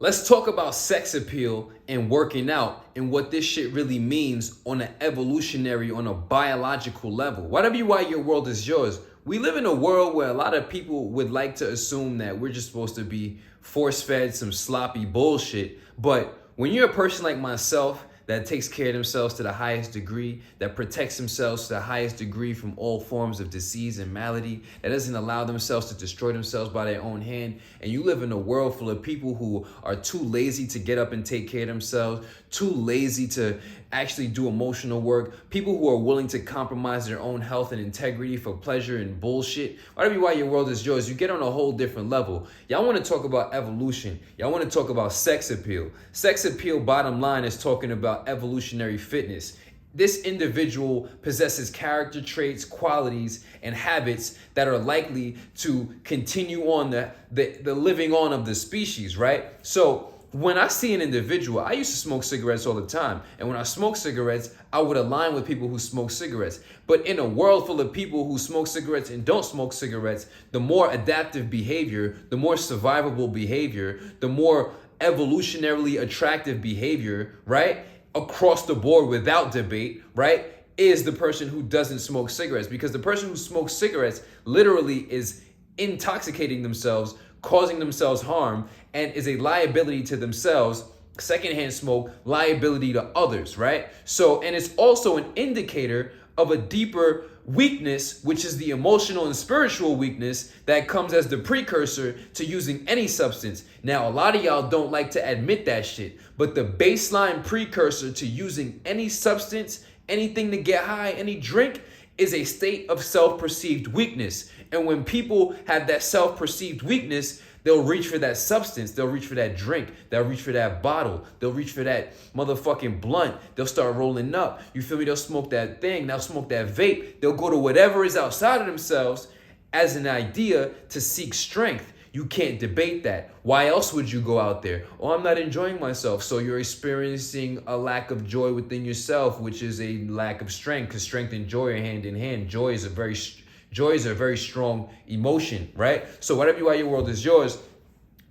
Let's talk about sex appeal and working out and what this shit really means on an evolutionary, on a biological level. Whatever you are, your world is yours. We live in a world where a lot of people would like to assume that we're just supposed to be force-fed some sloppy bullshit. But when you're a person like myself that takes care of themselves to the highest degree, that protects themselves to the highest degree from all forms of disease and malady, that doesn't allow themselves to destroy themselves by their own hand, and you live in a world full of people who are too lazy to get up and take care of themselves, too lazy to actually do emotional work, people who are willing to compromise their own health and integrity for pleasure and bullshit, whatever you are, your world is yours. You get on a whole different level. Y'all want to talk about evolution. Y'all want to talk about sex appeal. Sex appeal, bottom line, is talking about evolutionary fitness. This individual possesses character traits, qualities, and habits that are likely to continue on the living on of the species, right? So when I see an individual, I used to smoke cigarettes all the time. And when I smoke cigarettes, I would align with people who smoke cigarettes. But in a world full of people who smoke cigarettes and don't smoke cigarettes, the more adaptive behavior, the more survivable behavior, the more evolutionarily attractive behavior, right? Across the board without debate, right? Is the person who doesn't smoke cigarettes. Because the person who smokes cigarettes literally is intoxicating themselves, causing themselves harm, and is a liability to themselves. Secondhand smoke, liability to others, right? So, and it's also an indicator of a deeper weakness, which is the emotional and spiritual weakness that comes as the precursor to using any substance. Now, a lot of y'all don't like to admit that shit, but the baseline precursor to using any substance, anything to get high, any drink, is a state of self-perceived weakness. And when people have that self-perceived weakness, they'll reach for that substance. They'll reach for that drink. They'll reach for that bottle. They'll reach for that motherfucking blunt. They'll start rolling up. You feel me? They'll smoke that thing. They'll smoke that vape. They'll go to whatever is outside of themselves as an idea to seek strength. You can't debate that. Why else would you go out there? Oh, I'm not enjoying myself. So you're experiencing a lack of joy within yourself, which is a lack of strength, because strength and joy are hand in hand. Joy is a very strong emotion, right? So whatever you are, your world is yours.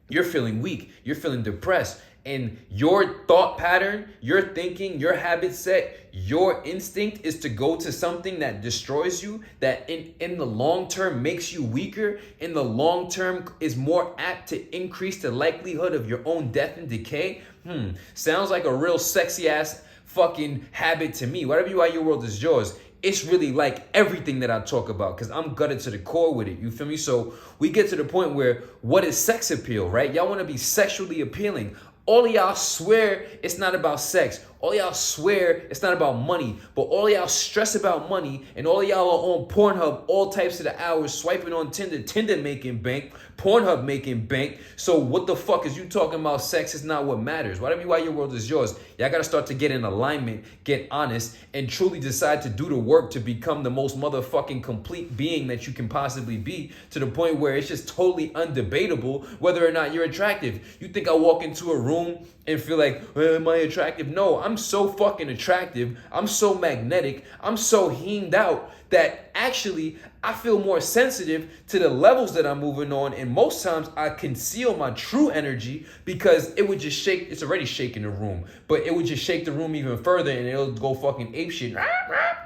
You're feeling weak. You're feeling depressed. And your thought pattern, your thinking, your habit set, your instinct is to go to something that destroys you, that in the long term makes you weaker, in the long term is more apt to increase the likelihood of your own death and decay. Sounds like a real sexy ass fucking habit to me. Whatever you are, your world is yours. It's really like everything that I talk about, because I'm gutted to the core with it. You feel me? So we get to the point where, what is sex appeal, right? Y'all want to be sexually appealing. All of y'all swear it's not about sex. All y'all swear it's not about money. But all y'all stress about money, and all y'all are on Pornhub all types of the hours, swiping on Tinder making bank, Pornhub making bank. So what the fuck is you talking about? Sex is not what matters. Whatever you are, your world is yours. Y'all gotta start to get in alignment, get honest, and truly decide to do the work to become the most motherfucking complete being that you can possibly be, to the point where it's just totally undebatable whether or not you're attractive. You think I walk into a room and feel like, well, am I attractive? No, I'm so fucking attractive. I'm so magnetic. I'm so hemmed out that actually I feel more sensitive to the levels that I'm moving on. And most times I conceal my true energy, because it would just shake. It's already shaking the room, but it would just shake the room even further, and it'll go fucking apeshit.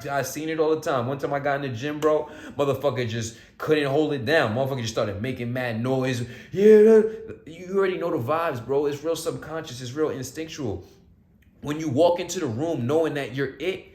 I've seen it all the time. One time I got in the gym, bro, motherfucker just couldn't hold it down. Motherfucker just started making mad noise. Yeah, you already know the vibes, bro. It's real subconscious. It's real instinctual. When you walk into the room knowing that you're it,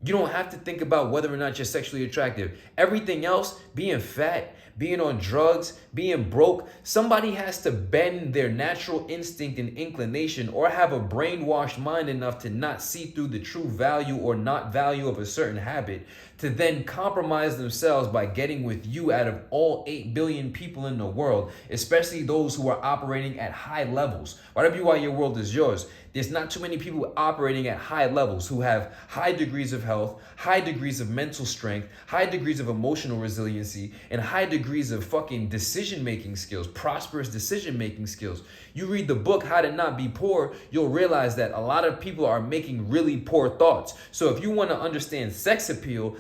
you don't have to think about whether or not you're sexually attractive. Everything else, being fat, being on drugs, being broke, somebody has to bend their natural instinct and inclination, or have a brainwashed mind enough to not see through the true value or not value of a certain habit, to then compromise themselves by getting with you out of all 8 billion people in the world, especially those who are operating at high levels. Whatever you are, your world is yours. There's not too many people operating at high levels who have high degrees of health, high degrees of mental strength, high degrees of emotional resiliency, and high degrees of fucking decision-making skills, prosperous decision-making skills. You read the book, How to Not Be Poor, you'll realize that a lot of people are making really poor thoughts. So if you want to understand sex appeal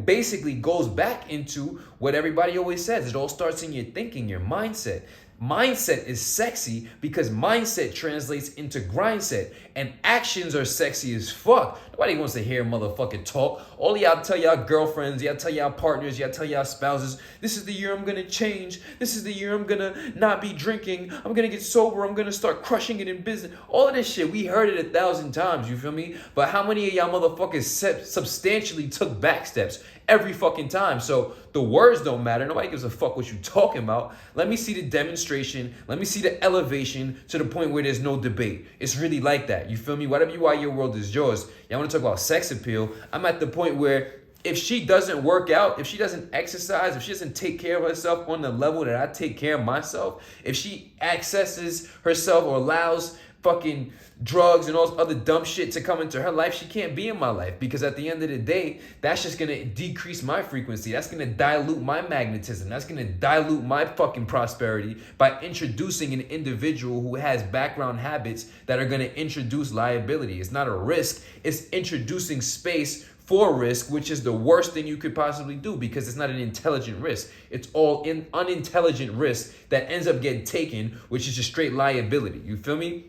basically goes back into what everybody always says. It all starts in your thinking, your mindset. Mindset is sexy because mindset translates into grindset. And actions are sexy as fuck. Nobody wants to hear motherfucking talk. All y'all tell y'all girlfriends, y'all tell y'all partners, y'all tell y'all spouses, this is the year I'm gonna change. This is the year I'm gonna not be drinking. I'm gonna get sober. I'm gonna start crushing it in business. All of this shit, we heard it 1,000 times, you feel me? But how many of y'all motherfuckers substantially took back steps? Every fucking time. So the words don't matter. Nobody gives a fuck what you talking about. Let me see the demonstration. Let me see the elevation to the point where there's no debate. It's really like that. You feel me? Whatever you are, your world is yours. Y'all want to talk about sex appeal? I'm at the point where if she doesn't work out, if she doesn't exercise, if she doesn't take care of herself on the level that I take care of myself, if she accesses herself or allows fucking drugs and all this other dumb shit to come into her life, she can't be in my life, because at the end of the day, that's just gonna decrease my frequency. That's gonna dilute my magnetism. That's gonna dilute my fucking prosperity by introducing an individual who has background habits that are gonna introduce liability. It's not a risk, it's introducing space for risk, which is the worst thing you could possibly do, because it's not an intelligent risk. It's all in unintelligent risk that ends up getting taken, which is just straight liability. You feel me?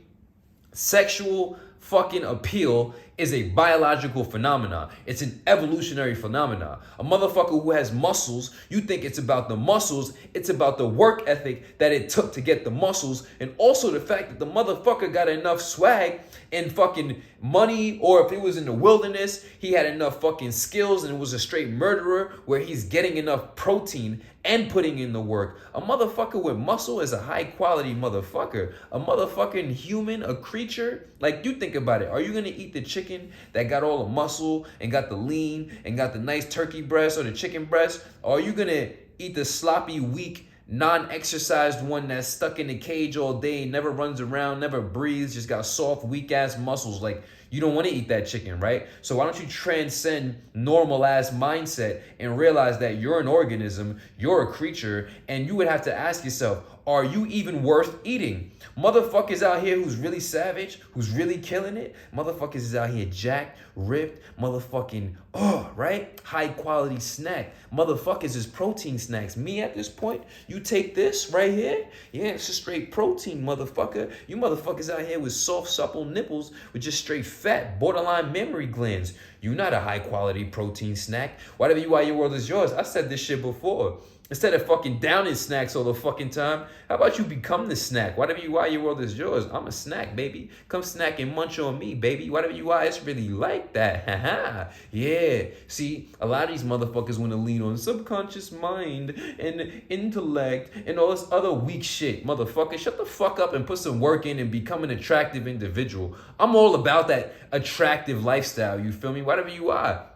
Sexual fucking appeal is a biological phenomenon. It's an evolutionary phenomenon. A motherfucker who has muscles, you think it's about the muscles, it's about the work ethic that it took to get the muscles, and also the fact that the motherfucker got enough swag and fucking money, or if it was in the wilderness, he had enough fucking skills and was a straight murderer where he's getting enough protein and putting in the work. A motherfucker with muscle is a high quality motherfucker. A motherfucking human, a creature, like you think about it. Are you gonna eat the chicken that got all the muscle and got the lean and got the nice turkey breast or the chicken breast? Or are you gonna eat the sloppy, weak, non-exercised one that's stuck in a cage all day, never runs around, never breathes, just got soft, weak-ass muscles? Like, you don't want to eat that chicken, right? So why don't you transcend normal-ass mindset and realize that you're an organism, you're a creature, and you would have to ask yourself, are you even worth eating? Motherfuckers out here who's really savage, who's really killing it, motherfuckers is out here jacked, ripped, motherfucking, right? High quality snack. Motherfuckers is protein snacks. Me at this point, you take this right here, yeah, it's a straight protein, motherfucker. You motherfuckers out here with soft, supple nipples with just straight fat, borderline mammary glands. You're not a high quality protein snack. Whatever you are, your world is yours. I said this shit before. Instead of fucking downing snacks all the fucking time, how about you become the snack? Whatever you are, your world is yours. I'm a snack, baby. Come snack and munch on me, baby. Whatever you are, it's really like that. Haha. Yeah. See, a lot of these motherfuckers want to lean on subconscious mind and intellect and all this other weak shit. Motherfucker, shut the fuck up and put some work in and become an attractive individual. I'm all about that attractive lifestyle. You feel me? Whatever you are.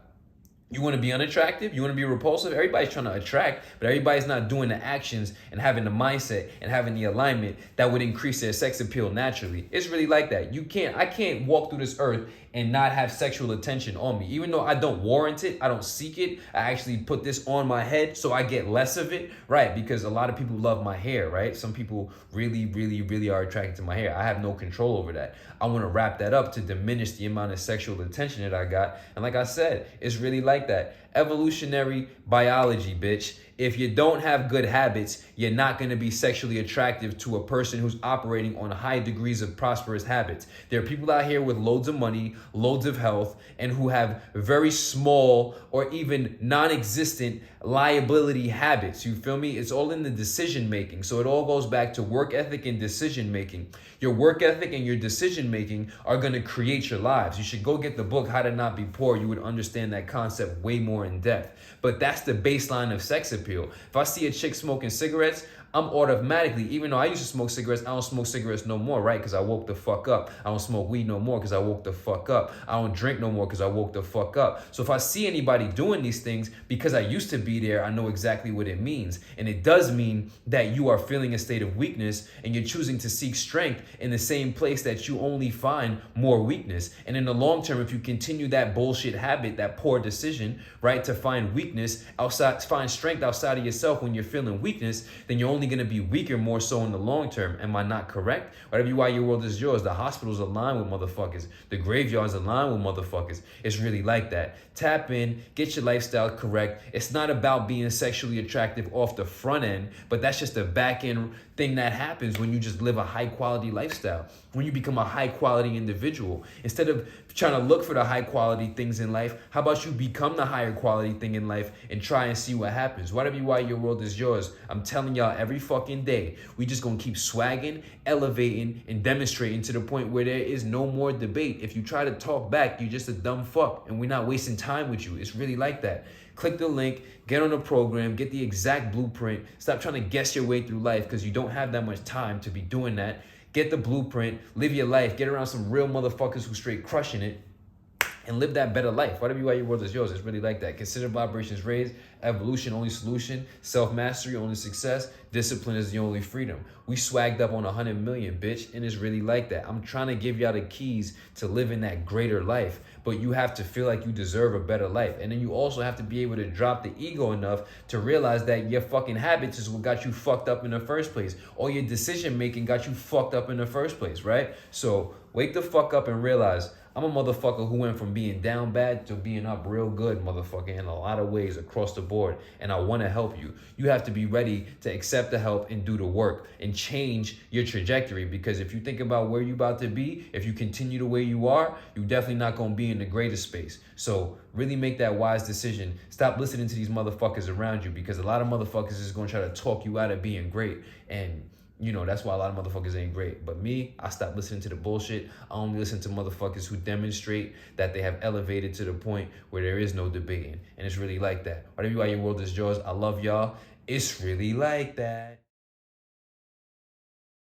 You want to be unattractive? You want to be repulsive? Everybody's trying to attract, but everybody's not doing the actions and having the mindset and having the alignment that would increase their sex appeal naturally. It's really like that. I can't walk through this earth and not have sexual attention on me. Even though I don't warrant it, I don't seek it, I actually put this on my head so I get less of it, right? Because a lot of people love my hair, right? Some people really, really, really are attracted to my hair. I have no control over that. I want to wrap that up to diminish the amount of sexual attention that I got. And like I said, it's really like that. Evolutionary biology, bitch. If you don't have good habits, you're not going to be sexually attractive to a person who's operating on high degrees of prosperous habits. There are people out here with loads of money, loads of health, and who have very small or even non-existent liability habits. You feel me? It's all in the decision making. So it all goes back to work ethic and decision making. Your work ethic and your decision making are going to create your lives. You should go get the book, How to Not Be Poor. You would understand that concept way more in depth. But that's the baseline of sex appeal. If I see a chick smoking cigarettes, I'm automatically, even though I used to smoke cigarettes, I don't smoke cigarettes no more, right? Because I woke the fuck up. I don't smoke weed no more because I woke the fuck up. I don't drink no more because I woke the fuck up. So if I see anybody doing these things, because I used to be there, I know exactly what it means. And it does mean that you are feeling a state of weakness and you're choosing to seek strength in the same place that you only find more weakness. And in the long term, if you continue that bullshit habit, that poor decision, right, to find weakness outside, find strength outside of yourself when you're feeling weakness, then you're only going to be weaker more so in the long term. Am I not correct? Whatever you are, your world is yours. The hospitals align with motherfuckers. The graveyards align with motherfuckers. It's really like that. Tap in, get your lifestyle correct. It's not about being sexually attractive off the front end, but that's just the back end thing that happens when you just live a high quality lifestyle, when you become a high quality individual. Instead of trying to look for the high quality things in life, how about you become the higher quality thing in life and try and see what happens? Why your world is yours. I'm telling y'all, every fucking day, we just gonna keep swagging, elevating, and demonstrating to the point where there is no more debate. If you try to talk back, you're just a dumb fuck, and we're not wasting time with you. It's really like that. Click the link, get on the program, get the exact blueprint. Stop trying to guess your way through life because you don't have that much time to be doing that. Get the blueprint, live your life, get around some real motherfuckers who straight crushing it, and live that better life. Why your world is yours. It's really like that. Consider vibrations raised. Evolution, only solution. Self-mastery, only success. Discipline is the only freedom. We swagged up on 100 million, bitch, and it's really like that. I'm trying to give y'all the keys to living that greater life, but you have to feel like you deserve a better life. And then you also have to be able to drop the ego enough to realize that your fucking habits is what got you fucked up in the first place. Or your decision-making got you fucked up in the first place, right? So wake the fuck up and realize I'm a motherfucker who went from being down bad to being up real good, motherfucker, in a lot of ways across the board. And I want to help you. You have to be ready to accept the help and do the work and change your trajectory. Because if you think about where you're about to be, if you continue the way you are, you're definitely not going to be in the greatest space. So really make that wise decision. Stop listening to these motherfuckers around you, because a lot of motherfuckers is going to try to talk you out of being great. And you know, that's why a lot of motherfuckers ain't great. But me, I stopped listening to the bullshit. I only listen to motherfuckers who demonstrate that they have elevated to the point where there is no debating. And it's really like that. Whatever your world is yours, I love y'all. It's really like that.